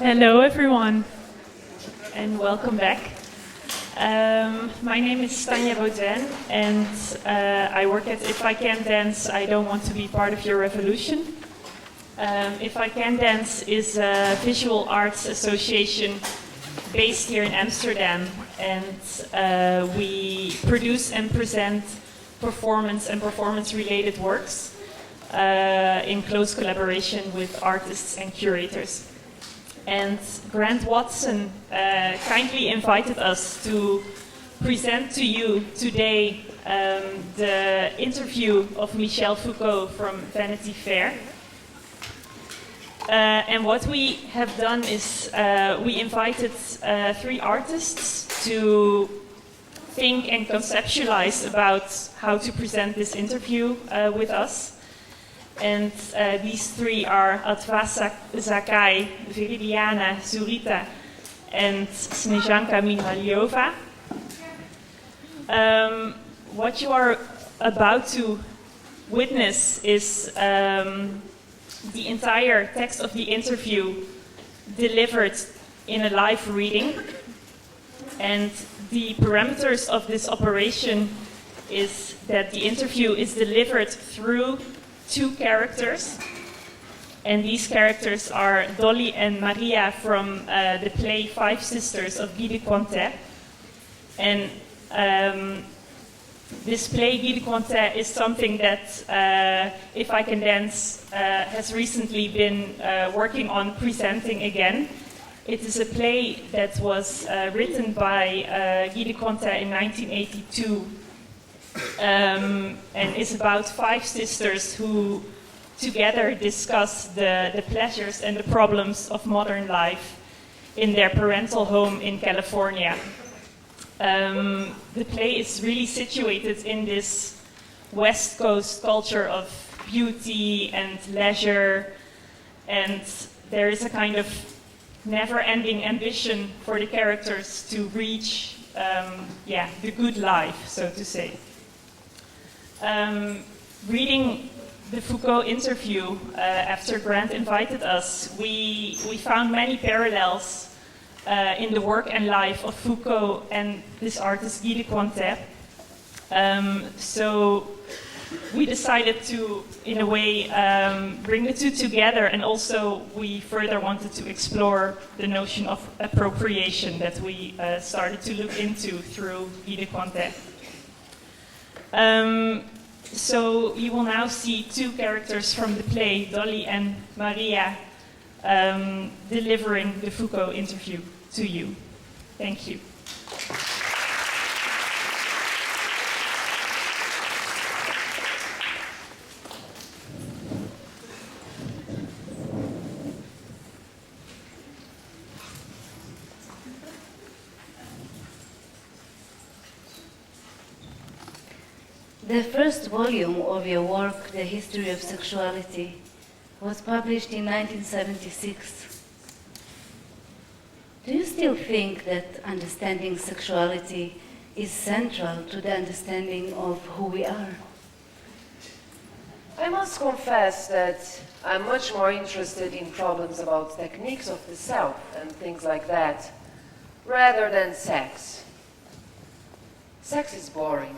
Hello everyone, and welcome back. My name is Tanja Baudin, and I work at If I Can Dance, I Don't Want to Be Part of Your Revolution. If I Can Dance is a visual arts association based here in Amsterdam, and we produce and present performance and performance-related works in close collaboration with artists and curators. And Grant Watson kindly invited us to present to you today the interview of Michel Foucault from Vanity Fair. And what we have done is we invited 3 artists to think and conceptualize about how to present this interview with us. And these 3 are Advasa Zakai, Viridiana Zurita, and Snežanka Mihaliova. What you are about to witness is the entire text of the interview delivered in a live reading. And the parameters of this operation is that the interview is delivered through 2 characters, and these characters are Dolly and Maria from the play Five Sisters of Guy de Cointet. And this play, Guy de Cointet, is something that If I Can Dance has recently been working on presenting again. It is a play that was written by Guy de Cointet in 1982. And it's about 5 sisters who together discuss the pleasures and the problems of modern life in their parental home in California. The play is really situated in this West Coast culture of beauty and leisure, and there is a kind of never-ending ambition for the characters to reach the good life, so to say. Reading the Foucault interview after Grant invited us, we found many parallels in the work and life of Foucault and this artist Guy de Cointet. So we decided to, in a way, bring the 2 together, and also we further wanted to explore the notion of appropriation that we started to look into through Guy de Cointet. So you will now see 2 characters from the play, Dolly and Maria, delivering the Foucault interview to you. Thank you. The first volume of your work, The History of Sexuality, was published in 1976. Do you still think that understanding sexuality is central to the understanding of who we are? I must confess that I'm much more interested in problems about techniques of the self and things like that, rather than sex. Sex is boring.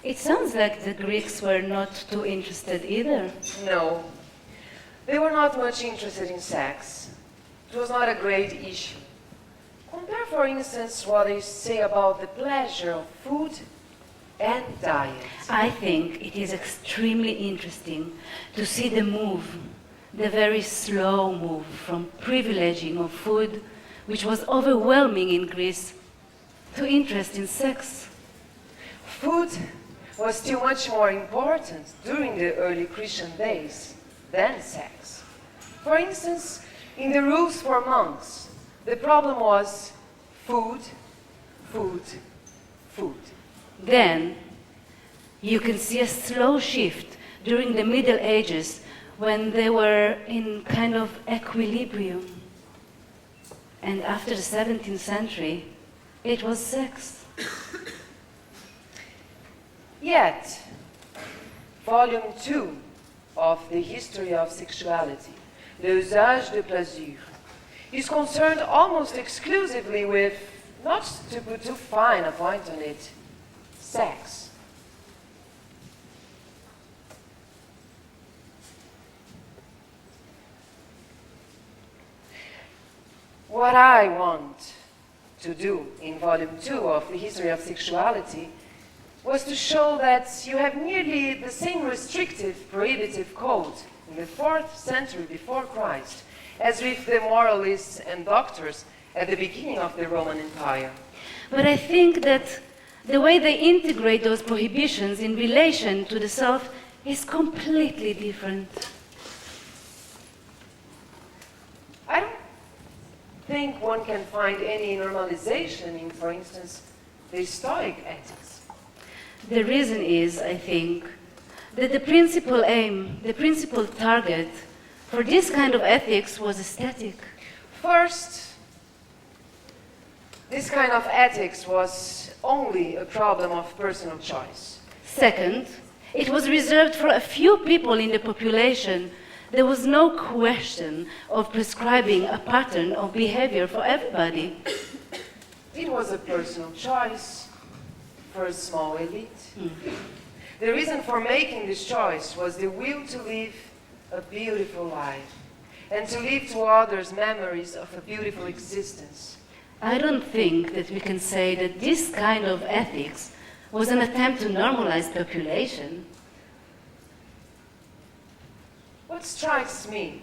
It sounds like the Greeks were not too interested either. No, they were not much interested in sex. It was not a great issue. Compare, for instance, what they say about the pleasure of food and diet. I think it is extremely interesting to see the move, the very slow move from privileging of food, which was overwhelming in Greece, to interest in sex. Food was still much more important during the early Christian days than sex. For instance, in the rules for monks, the problem was food, food, food. Then you can see a slow shift during the Middle Ages when they were in kind of equilibrium. And after the 17th century, it was sex. Yet, Volume 2 of the history of sexuality, le usage de plaisir, is concerned almost exclusively with, not to put too fine a point on it, sex. What I want to do in Volume 2 of the History of Sexuality was to show that you have nearly the same restrictive, prohibitive code in the 4th century before Christ as with the moralists and doctors at the beginning of the Roman Empire. But I think that the way they integrate those prohibitions in relation to the self is completely different. I don't think one can find any normalization in, for instance, the Stoic ethics. The reason is, I think, that the principal aim, the principal target for this kind of ethics was aesthetic. First, this kind of ethics was only a problem of personal choice. Second, it was reserved for a few people in the population. There was no question of prescribing a pattern of behavior for everybody. It was a personal choice for a small elite. The reason for making this choice was the will to live a beautiful life and to leave to others memories of a beautiful existence. I don't think that we can say that this kind of ethics was an attempt to normalize population. What strikes me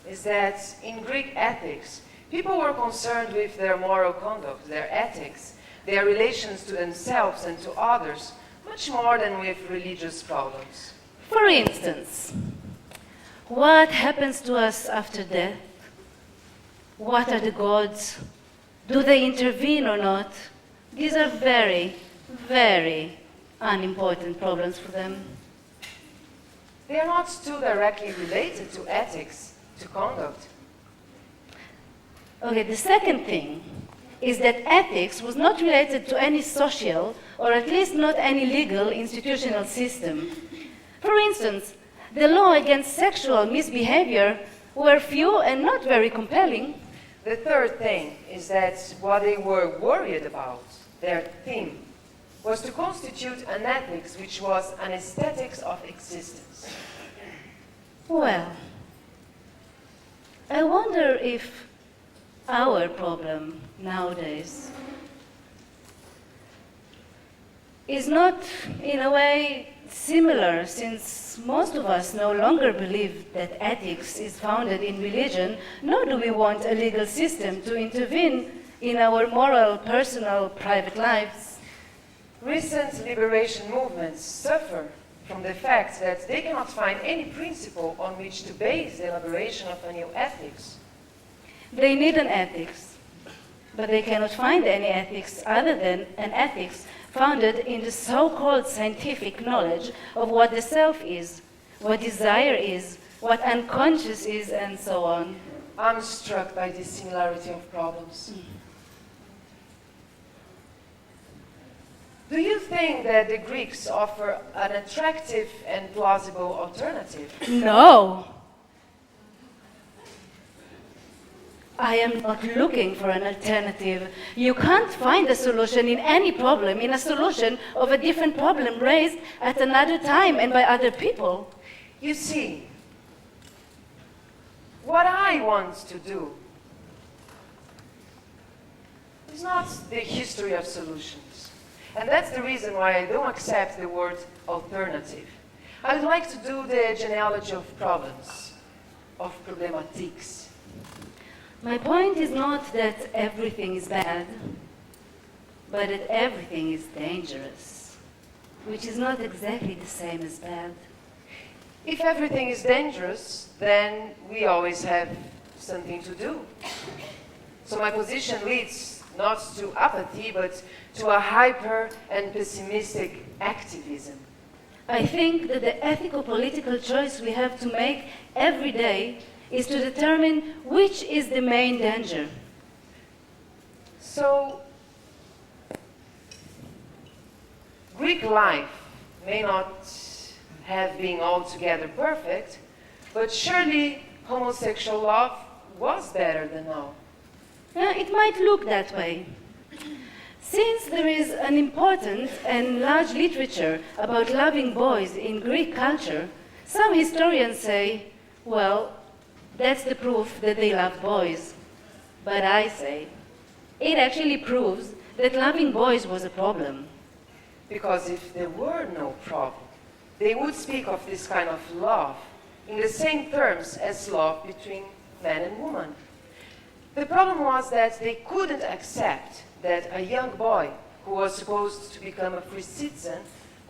is that in Greek ethics, people were concerned with their moral conduct, their ethics, their relations to themselves and to others, much more than with religious problems. For instance, what happens to us after death? What are the gods? Do they intervene or not? These are very, very unimportant problems for them. They are not too directly related to ethics, to conduct. Okay, the second thing is that ethics was not related to any social, or at least not any legal institutional system. For instance, the law against sexual misbehavior were few and not very compelling. The third thing is that what they were worried about, their theme, was to constitute an ethics which was an aesthetics of existence. Well, I wonder if our problem nowadays is not, in a way, similar, since most of us no longer believe that ethics is founded in religion, nor do we want a legal system to intervene in our moral, personal, private lives. Recent liberation movements suffer from the fact that they cannot find any principle on which to base the elaboration of a new ethics. They need an ethics, but they cannot find any ethics other than an ethics founded in the so-called scientific knowledge of what the self is, what desire is, what unconscious is, and so on. I'm struck by this similarity of problems. Do you think that the Greeks offer an attractive and plausible alternative? No! I am not looking for an alternative. You can't find a solution in any problem, in a solution of a different problem raised at another time and by other people. You see, what I want to do is not the history of solutions. And that's the reason why I don't accept the word alternative. I would like to do the genealogy of problems, of problematics. My point is not that everything is bad, but that everything is dangerous, which is not exactly the same as bad. If everything is dangerous, then we always have something to do. So my position leads not to apathy, but to a hyper and pessimistic activism. I think that the ethical-political choice we have to make every day is to determine which is the main danger. So, Greek life may not have been altogether perfect, but surely homosexual love was better than now. It might look that way. Since there is an important and large literature about loving boys in Greek culture, some historians say, well, that's the proof that they love boys. But I say, it actually proves that loving boys was a problem. Because if there were no problem, they would speak of this kind of love in the same terms as love between man and woman. The problem was that they couldn't accept that a young boy who was supposed to become a free citizen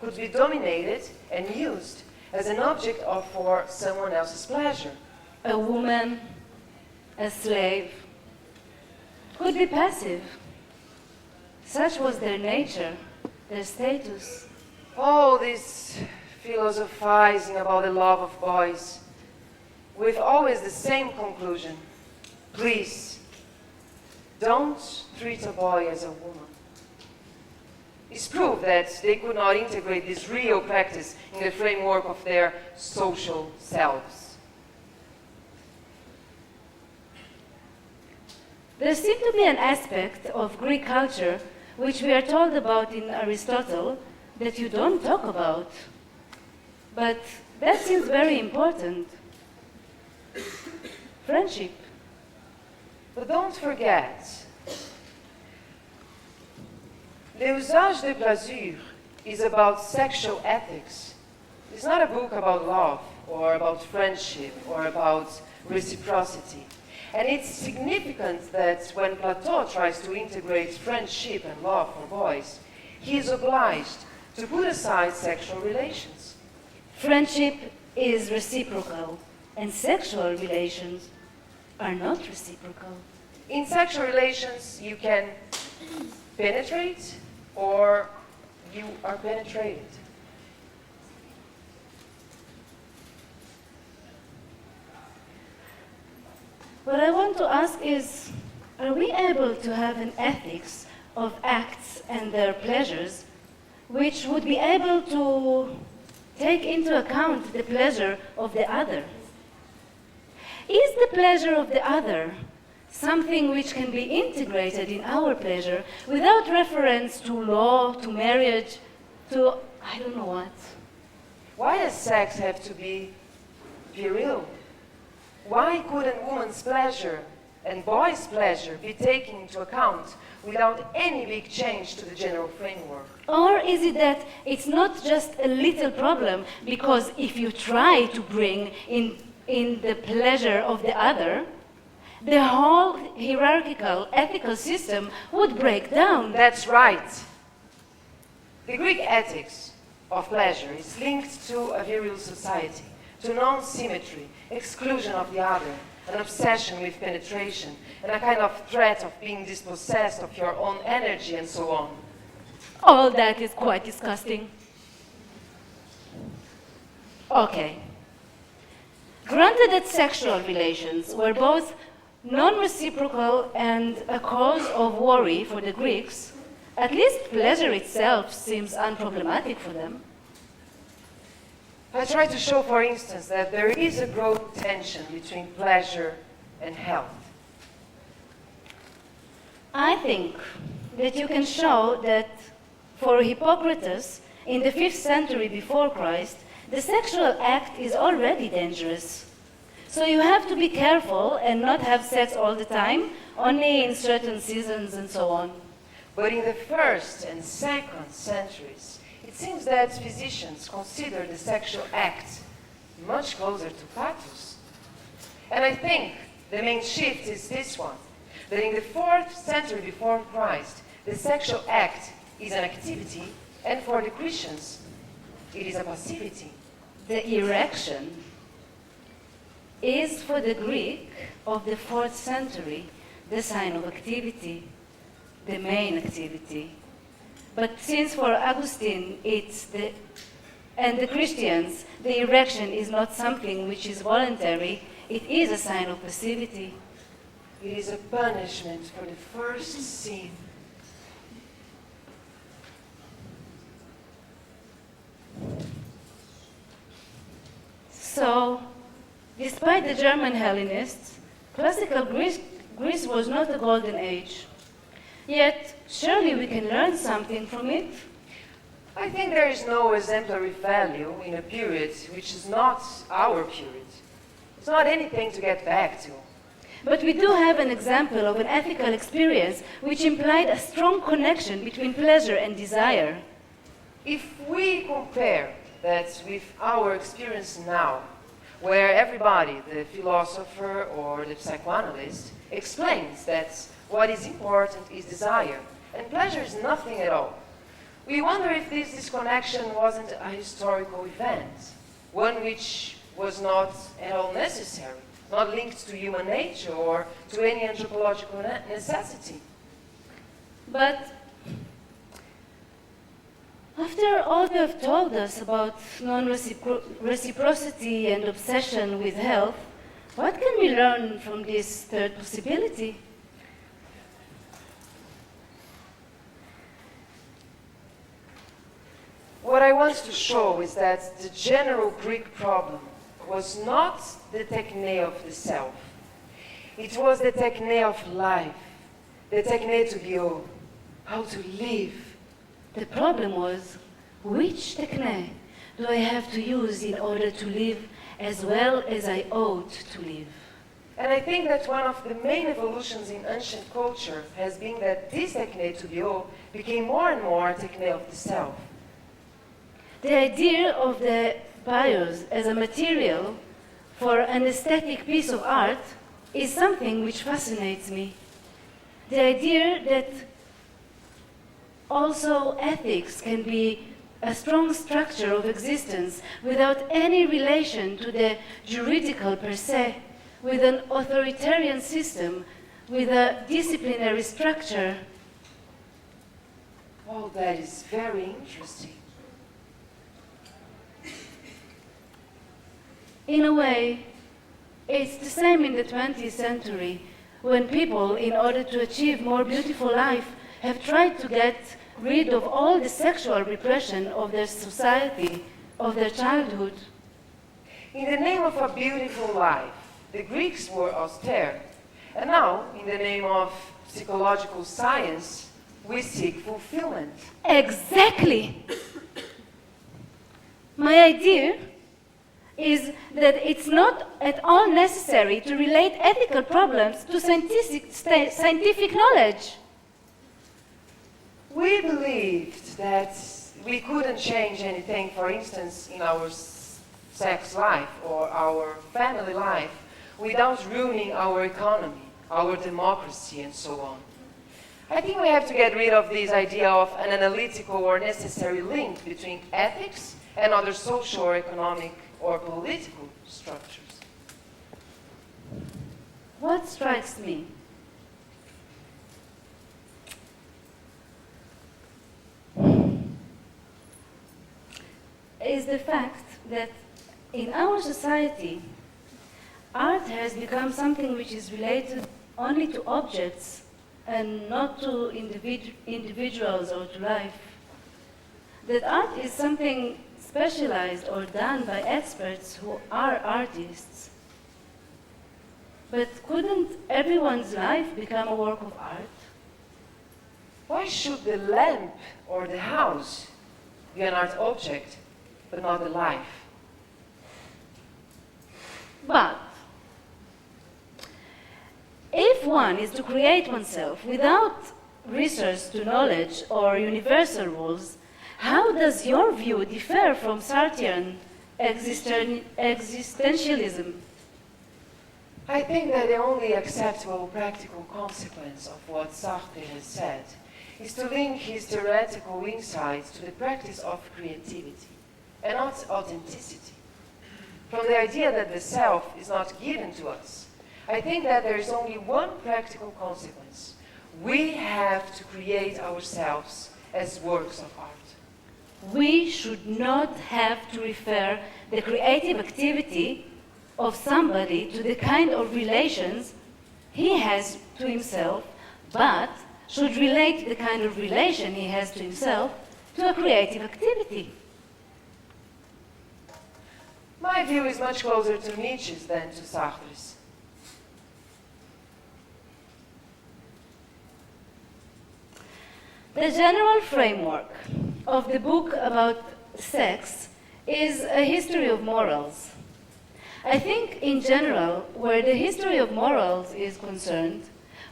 could be dominated and used as an object for someone else's pleasure. A woman, a slave, could be passive. Such was their nature, their status. Oh, this philosophizing about the love of boys, with always the same conclusion. Please, don't treat a boy as a woman. It's proof that they could not integrate this real practice in the framework of their social selves. There seemed to be an aspect of Greek culture which we are told about in Aristotle that you don't talk about. But that seems very important. Friendship. But don't forget, L'usage de plaisir is about sexual ethics. It's not a book about love, or about friendship, or about reciprocity. And it's significant that when Plato tries to integrate friendship and love for boys, he is obliged to put aside sexual relations. Friendship is reciprocal, and sexual relations are not reciprocal. In sexual relations, you can penetrate or you are penetrated. What I want to ask is, are we able to have an ethics of acts and their pleasures which would be able to take into account the pleasure of the other? Is the pleasure of the other something which can be integrated in our pleasure without reference to law, to marriage, to I don't know what? Why does sex have to be virile? Why couldn't woman's pleasure and boy's pleasure be taken into account without any big change to the general framework? Or is it that it's not just a little problem, because if you try to bring in the pleasure of the other, the whole hierarchical ethical system would break down? That's right. The Greek ethics of pleasure is linked to a virile society, to non-symmetry, exclusion of the other, an obsession with penetration, and a kind of threat of being dispossessed of your own energy and so on. All that is quite disgusting. Okay. Granted that sexual relations were both non-reciprocal and a cause of worry for the Greeks, at least pleasure itself seems unproblematic for them. I try to show, for instance, that there is a growing tension between pleasure and health. I think that you can show that for Hippocrates, in the 5th century before Christ, the sexual act is already dangerous. So you have to be careful and not have sex all the time, only in certain seasons and so on. But in the 1st and 2nd centuries, it seems that physicians consider the sexual act much closer to pathos. And I think the main shift is this one, that in the 4th century before Christ, the sexual act is an activity, and for the Christians, it is a passivity. The erection is for the Greek of the 4th century the sign of activity, the main activity. But since for Augustine and the Christians, the erection is not something which is voluntary, it is a sign of passivity. It is a punishment for the first sin. So, despite the German Hellenists, classical Greece was not a golden age. Yet, surely we can learn something from it. I think there is no exemplary value in a period which is not our period. It's not anything to get back to. But we do have an example of an ethical experience which implied a strong connection between pleasure and desire. If we compare that with our experience now, where everybody, the philosopher or the psychoanalyst, explains that what is important is desire, and pleasure is nothing at all, we wonder if this disconnection wasn't a historical event, one which was not at all necessary, not linked to human nature or to any anthropological necessity. But after all you have told us about non-reciprocity and obsession with health, what can we learn from this third possibility? What I want to show is that the general Greek problem was not the techne of the self. It was the techne of life, the techne to be how to live. The problem was, which techne do I have to use in order to live as well as I ought to live? And I think that one of the main evolutions in ancient culture has been that this techne to be became more and more a techne of the self. The idea of the bios as a material for an aesthetic piece of art is something which fascinates me. The idea that also ethics can be a strong structure of existence without any relation to the juridical per se, with an authoritarian system, with a disciplinary structure. Oh, that is very interesting. In a way, it's the same in the 20th century, when people, in order to achieve more beautiful life, have tried to get rid of all the sexual repression of their society, of their childhood. In the name of a beautiful life, the Greeks were austere. And now, in the name of psychological science, we seek fulfillment. Exactly! My idea is that it's not at all necessary to relate ethical problems to scientific knowledge. We believed that we couldn't change anything, for instance, in our sex life or our family life, without ruining our economy, our democracy, and so on. I think we have to get rid of this idea of an analytical or necessary link between ethics and other social or economic or political structures. What strikes me is the fact that in our society, art has become something which is related only to objects and not to individuals or to life. That art is something specialized or done by experts who are artists. But couldn't everyone's life become a work of art? Why should the lamp or the house be an art object, but not the life? But if one is to create oneself without resource to knowledge or universal rules, how does your view differ from Sartrean existentialism? I think that the only acceptable practical consequence of what Sartre has said is to link his theoretical insights to the practice of creativity and not authenticity. From the idea that the self is not given to us, I think that there is only one practical consequence. We have to create ourselves as works of art. We should not have to refer the creative activity of somebody to the kind of relations he has to himself, but should relate the kind of relation he has to himself to a creative activity. My my view is much closer to Nietzsche's than to Sartre's. The general framework of the book about sex is a history of morals. I think, in general, where the history of morals is concerned,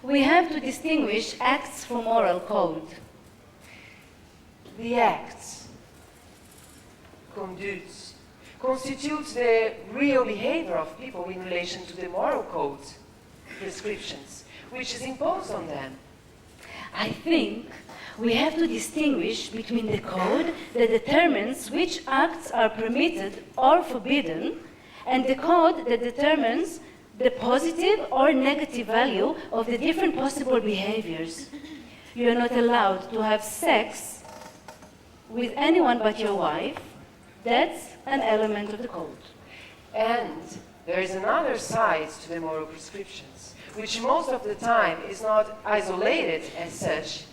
we have to distinguish acts from moral code. The acts, conduits, constitute the real behavior of people in relation to the moral code, prescriptions, which is imposed on them. I think we have to distinguish between the code that determines which acts are permitted or forbidden and the code that determines the positive or negative value of the different possible behaviors. You are not allowed to have sex with anyone but your wife. That's an element of the code. And there is another side to the moral prescriptions, which most of the time is not isolated as such,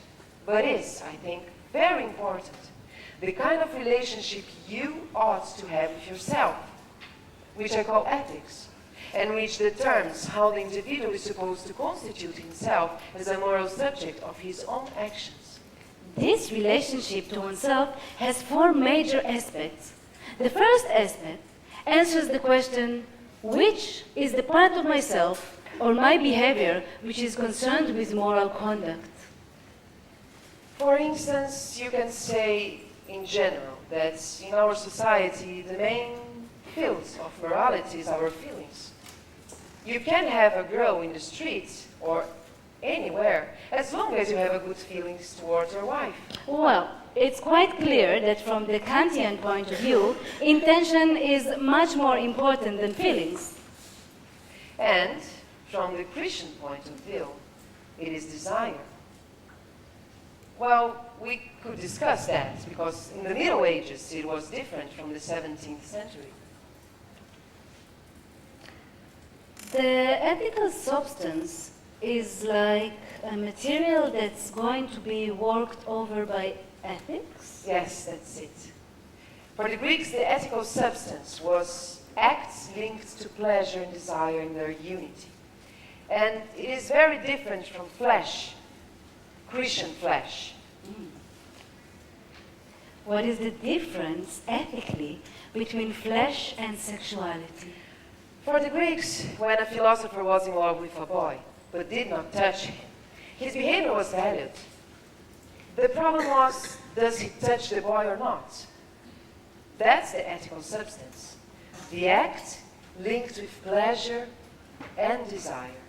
but is, I think, very important. The kind of relationship you ought to have with yourself, which I call ethics, and which determines how the individual is supposed to constitute himself as a moral subject of his own actions. This relationship to oneself has four major aspects. The first aspect answers the question, which is the part of myself or my behavior which is concerned with moral conduct? For instance, you can say in general that in our society the main fields of morality is our feelings. You can have a girl in the street or anywhere as long as you have a good feelings towards your wife. Well, it's quite clear that from the Kantian point of view, intention is much more important than feelings. And from the Christian point of view, it is desire. Well, we could discuss that because in the Middle Ages it was different from the 17th century. The ethical substance is like a material that's going to be worked over by ethics? Yes, that's it. For the Greeks, the ethical substance was acts linked to pleasure and desire in their unity. And it is very different from flesh, Christian flesh. What is the difference, ethically, between flesh and sexuality? For the Greeks, when a philosopher was in love with a boy, but did not touch him, his behavior was valued. The problem was, does he touch the boy or not? That's the ethical substance. The act linked with pleasure and desire.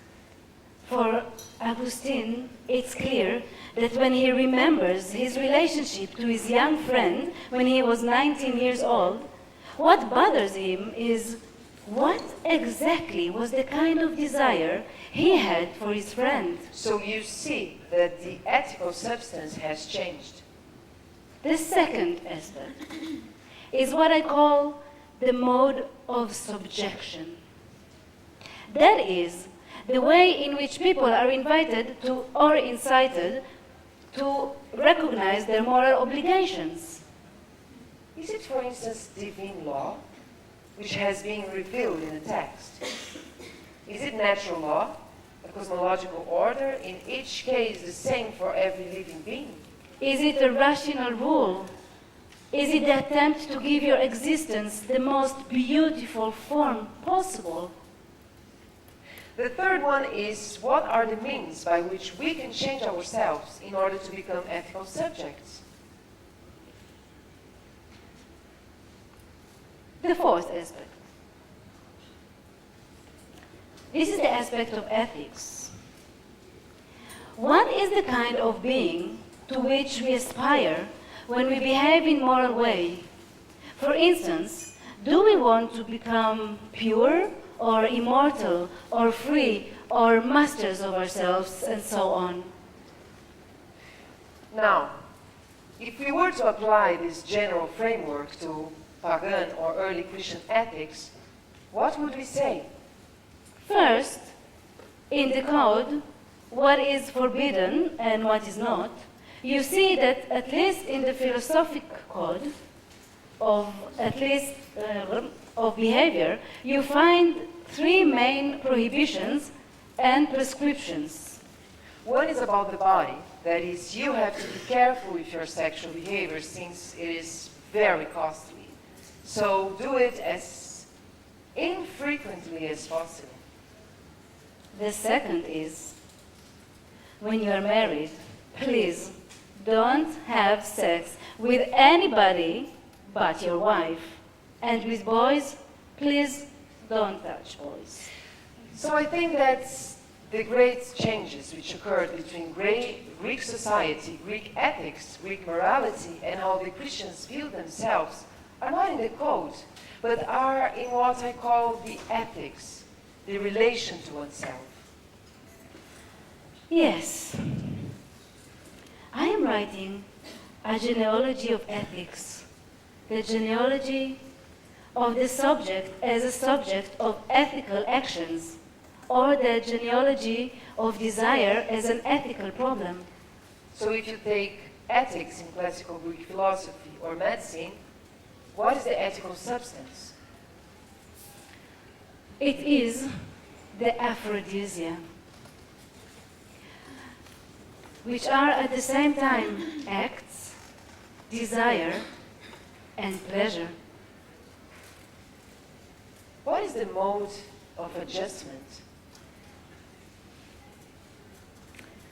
For Augustine, it's clear that when he remembers his relationship to his young friend when he was 19 years old, what bothers him is what exactly was the kind of desire he had for his friend. So you see that the ethical substance has changed. The second aspect is what I call the mode of subjection. That is, the way in which people are invited to or incited to recognize their moral obligations. Is it, for instance, divine law, which has been revealed in the text? Is it natural law, a cosmological order, in each case the same for every living being? Is it a rational rule? Is it the attempt to give your existence the most beautiful form possible? The third one is, what are the means by which we can change ourselves in order to become ethical subjects? The fourth aspect. This is the aspect of ethics. What is the kind of being to which we aspire when we behave in moral way? For instance, do we want to become pure or immortal or free or masters of ourselves and so on? Now, if we were to apply this general framework to pagan or early Christian ethics, what would we say? First, in the code, what is forbidden and what is not, you see that at least in the philosophic code, of at least of behavior, you find three main prohibitions and prescriptions. One is about the body. That is, you have to be careful with your sexual behavior since it is very costly. So do it as infrequently as possible. The second is, when you are married, please don't have sex with anybody but your wife. And with boys, please don't touch boys. So I think that the great changes which occurred between Greek society, Greek ethics, Greek morality, and how the Christians view themselves are not in the code, but are in what I call the ethics, the relation to oneself. Yes. I am writing a genealogy of ethics, the genealogy of the subject as a subject of ethical actions, or the genealogy of desire as an ethical problem. So if you take ethics in classical Greek philosophy or medicine, what is the ethical substance? It is the aphrodisia, which are at the same time acts, desire, and pleasure. What is the mode of adjustment?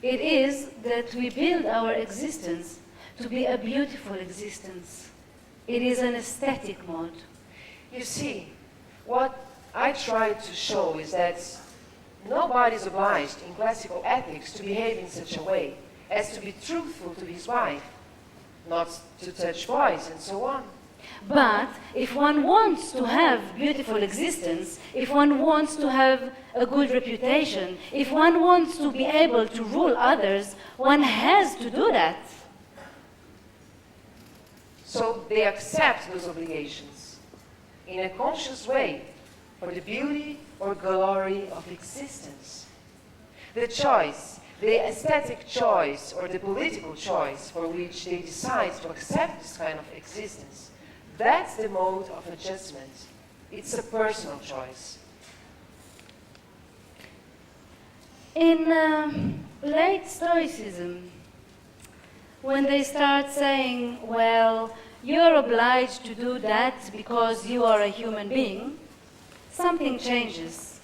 It is that we build our existence to be a beautiful existence. It is an aesthetic mode. You see, what I try to show is that nobody is obliged in classical ethics to behave in such a way as to be truthful to his wife, not to touch boys and so on. But if one wants to have beautiful existence, if one wants to have a good reputation, if one wants to be able to rule others, one has to do that. So they accept those obligations in a conscious way for the beauty or glory of existence. The choice, the aesthetic choice or the political choice for which they decide to accept this kind of existence, that's the mode of adjustment. It's a personal choice. In late Stoicism, when they start saying, well, you're obliged to do that because you are a human being, something changes.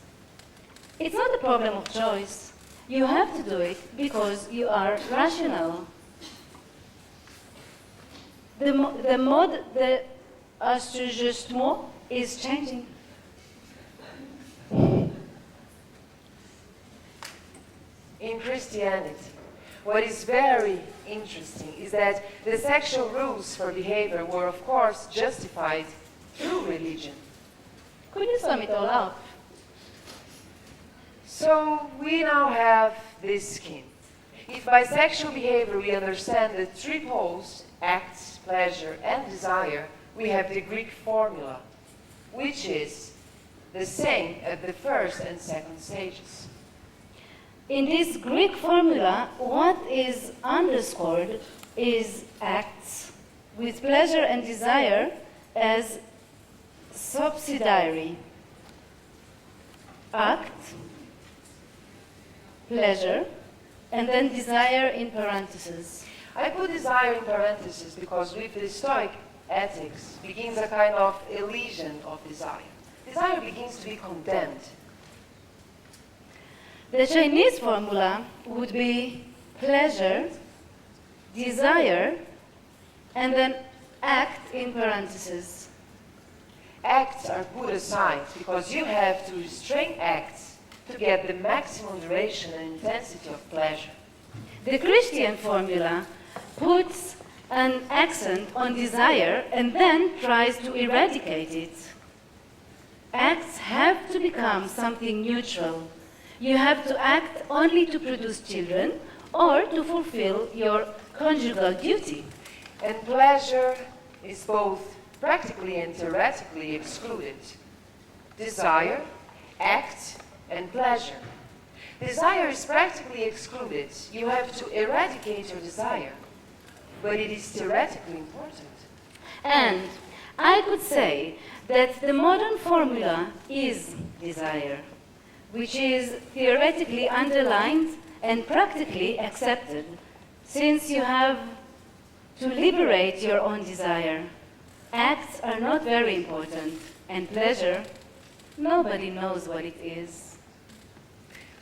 It's not a problem of choice. You have to do it because you are rational. The mode, the ajustement is changing. In Christianity, what is very interesting is that the sexual rules for behavior were, of course, justified through religion. Could you sum it all up? So we now have this scheme. If by sexual behavior we understand the three poles, acts, pleasure, and desire, we have the Greek formula, which is the same at the first and second stages. In this Greek formula, what is underscored is acts, with pleasure and desire as subsidiary. Act, pleasure, and then desire in parentheses. I put desire in parentheses because with the Stoic ethics begins a kind of elision of desire. Desire begins to be condemned. The Chinese formula would be pleasure, desire, and then act in parentheses. Acts are put aside because you have to restrain acts to get the maximum duration and intensity of pleasure. The Christian formula puts an accent on desire and then tries to eradicate it. Acts have to become something neutral. You have to act only to produce children or to fulfill your conjugal duty. And pleasure is both practically and theoretically excluded. Desire, act, and pleasure. Desire is practically excluded. You have to eradicate your desire. But it is theoretically important. And I could say that the modern formula is desire, which is theoretically underlined and practically accepted, since you have to liberate your own desire. Acts are not very important, and pleasure, nobody knows what it is.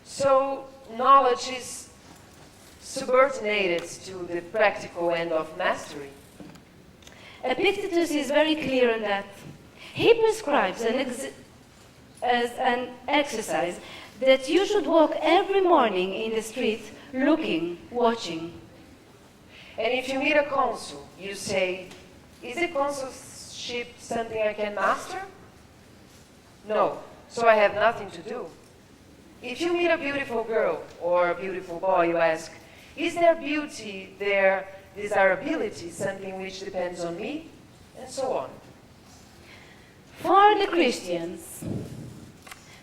So knowledge is subordinated to the practical end of mastery. Epictetus is very clear on that. He prescribes as an exercise that you should walk every morning in the street looking, watching. And if you meet a consul, you say, is the consulship something I can master? No, so I have nothing to do. If you meet a beautiful girl or a beautiful boy, you ask, is their beauty, their desirability something which depends on me? And so on. For the Christians,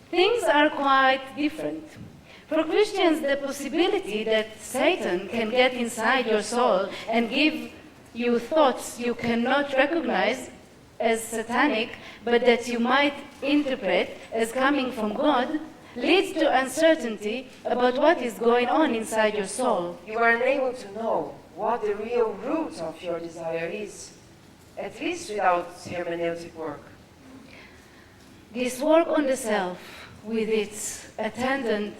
things are quite different. For Christians, the possibility that Satan can get inside your soul and give you thoughts you cannot recognize as satanic, but that you might interpret as coming from God, leads to uncertainty about what is going on inside your soul. You are unable to know what the real root of your desire is, at least without hermeneutic work. This work on the self, with its attendant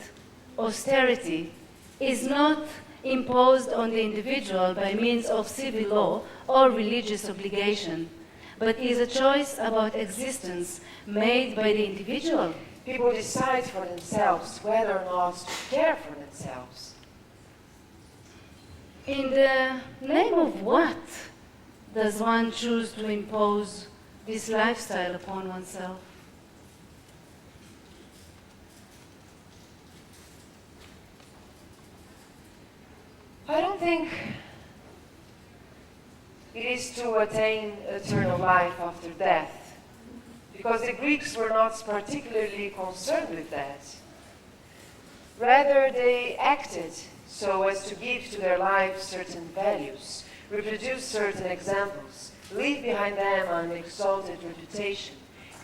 austerity, is not imposed on the individual by means of civil law or religious obligation, but is a choice about existence made by the individual. People decide for themselves whether or not to care for themselves. In the name of what does one choose to impose this lifestyle upon oneself? I don't think it is to attain eternal life after death, because the Greeks were not particularly concerned with that. Rather, they acted so as to give to their lives certain values, reproduce certain examples, leave behind them an exalted reputation,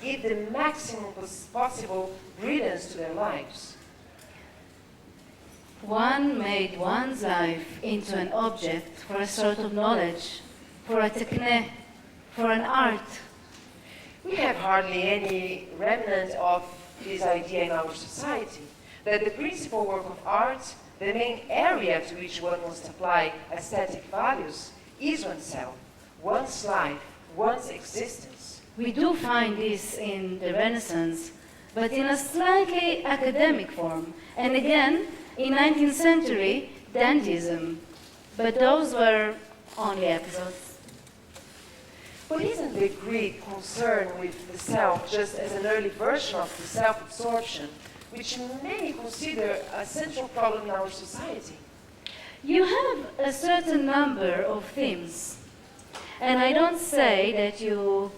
give the maximum possible brilliance to their lives. One made one's life into an object for a sort of knowledge, for a techne, for an art. We have hardly any remnant of this idea in our society, that the principal work of art, the main area to which one must apply aesthetic values, is oneself, one's life, one's existence. We do find this in the Renaissance, but in a slightly academic form, and again, in 19th century, dandyism. But those were only episodes. But isn't the Greek concern with the self just as an early version of the self-absorption, which many consider a central problem in our society? You have a certain number of themes, and I don't say that you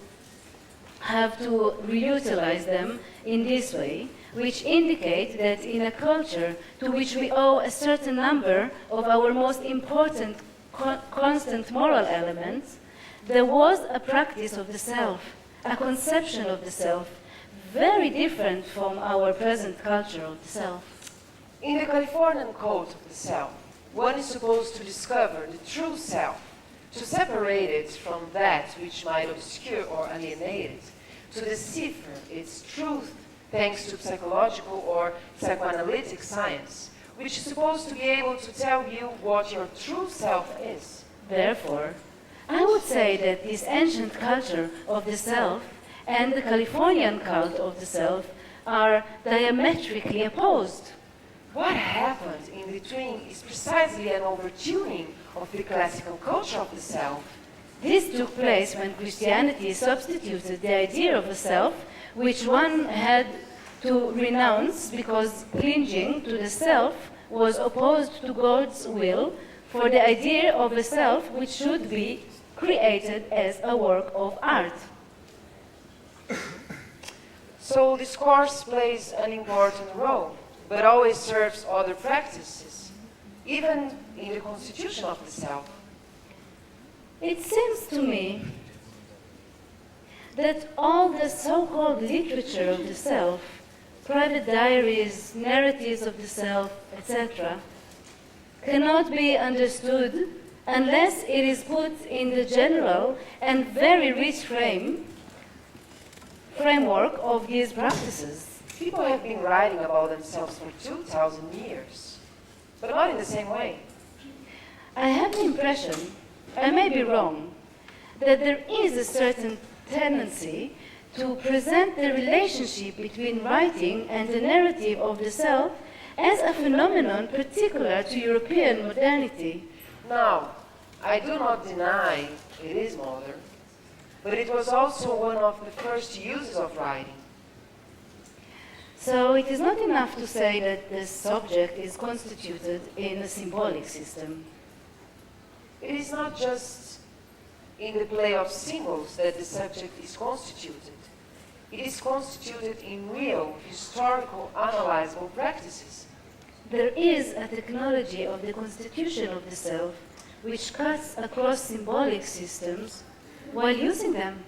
have to reutilize them in this way, which indicate that in a culture to which we owe a certain number of our most important constant moral elements, there was a practice of the self, a conception of the self, very different from our present culture of the self. In the Californian code of the self, one is supposed to discover the true self, to separate it from that which might obscure or alienate it, to decipher its truth thanks to psychological or psychoanalytic science, which is supposed to be able to tell you what your true self is. Therefore, I would say that this ancient culture of the self and the Californian cult of the self are diametrically opposed. What happened in between is precisely an overtuning of the classical culture of the self. This took place when Christianity substituted the idea of a self, which one had to renounce because clinging to the self was opposed to God's will, for the idea of a self which should be created as a work of art. So discourse plays an important role, but always serves other practices, even in the constitution of the self. It seems to me that all the so-called literature of the self, private diaries, narratives of the self, etc., cannot be understood unless it is put in the general and very rich framework of these practices. People have been writing about themselves for 2,000 years, but not in the same way. I have the impression, I may be wrong, that there is a certain tendency to present the relationship between writing and the narrative of the self as a phenomenon particular to European modernity. Now, I do not deny it is modern, but it was also one of the first uses of writing. So it is not enough to say that the subject is constituted in a symbolic system. It is not just in the play of symbols that the subject is constituted. It is constituted in real, historical, analyzable practices. There is a technology of the constitution of the self which cuts across symbolic systems while using them.